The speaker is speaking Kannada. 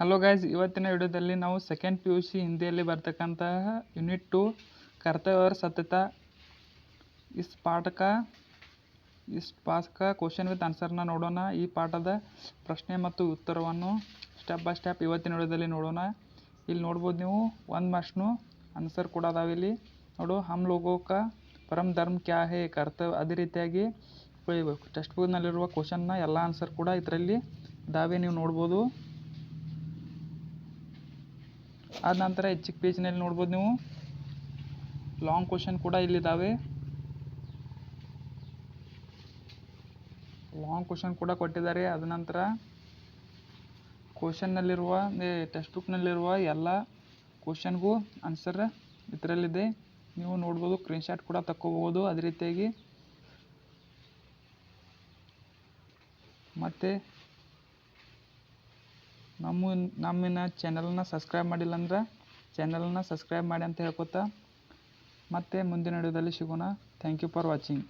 ಹಲೋ ಗೈಸ್, ಇವತ್ತಿನ ವಿಡಿಯೋದಲ್ಲಿ ನಾವು ಸೆಕೆಂಡ್ PUC ಹಿಂದಿಯಲ್ಲಿ ಬರ್ತಕ್ಕಂತಹ ಯೂನಿಟ್ 2 ಕರ್ತವ್ಯ और सत्यता इस पाठ का ಕ್ವಶನ್ ವಿತ್ ಆನ್ಸರ್ನ ನೋಡೋಣ. ಈ ಪಾಠದ ಪ್ರಶ್ನೆ ಮತ್ತು ಉತ್ತರವನ್ನು ಸ್ಟೆಪ್ ಬೈ ಸ್ಟೆಪ್ ಇವತ್ತಿನ ವಿಡಿಯೋದಲ್ಲಿ ನೋಡೋಣ. ಇಲ್ಲಿ ನೋಡ್ಬೋದು ನೀವು 1 ಮಾರ್ಕ್ಸ್ನು ಆನ್ಸರ್ ಕೂಡ ಅದಾವೆ. ಇಲ್ಲಿ ನೋಡು, ಹಮ್ ಲೋಗೋ ಕಾ ಪರಮ್ ಧರ್ಮ ಕ್ಯಾ ಹೇ ಕರ್ತವ್ಯ. ಅದೇ ರೀತಿಯಾಗಿ ಟೆಕ್ಸ್ಟ್ ಬುಕ್ನಲ್ಲಿರುವ ಕ್ವಶನ್ನ ಎಲ್ಲ ಆನ್ಸರ್ ಕೂಡ ಇದರಲ್ಲಿ ಇದಾವೆ, ನೀವು ನೋಡ್ಬೋದು. ಆದ ನಂತರ ಹೆಚ್ಚಿಗೆ ಪೇಜ್ನಲ್ಲಿ ನೋಡ್ಬೋದು ನೀವು ಲಾಂಗ್ ಕ್ವಶನ್ ಕೂಡ ಇಲ್ಲಿದ್ದಾವೆ. ಲಾಂಗ್ ಕ್ವಶನ್ ಕೂಡ ಕೊಟ್ಟಿದ್ದಾರೆ. ಅದ ನಂತರ ಕ್ವಶನ್ನಲ್ಲಿರುವ ಟೆಕ್ಸ್ಟ್ ಬುಕ್ನಲ್ಲಿರುವ ಎಲ್ಲ ಕ್ವಶನ್ಗೂ ಆನ್ಸರ್ ಇದರಲ್ಲಿದೆ, ನೀವು ನೋಡ್ಬೋದು. ಸ್ಕ್ರೀನ್ಶಾಟ್ ಕೂಡ ತಕ್ಕೋಬೋದು. ಅದೇ ರೀತಿಯಾಗಿ ಮತ್ತು ನಮ್ಮಿನ ಚಾನಲ್ನ ಸಬ್ಸ್ಕ್ರೈಬ್ ಮಾಡಿಲ್ಲ ಅಂದ್ರೆ ಚಾನಲ್ನ ಸಬ್ಸ್ಕ್ರೈಬ್ ಮಾಡಿ ಅಂತ ಹೇಳ್ಕೊತಾ ಮತ್ತೆ ಮುಂದಿನ ವಿಡಿಯೋದಲ್ಲಿ ಸಿಗೋಣ. Thank you for watching.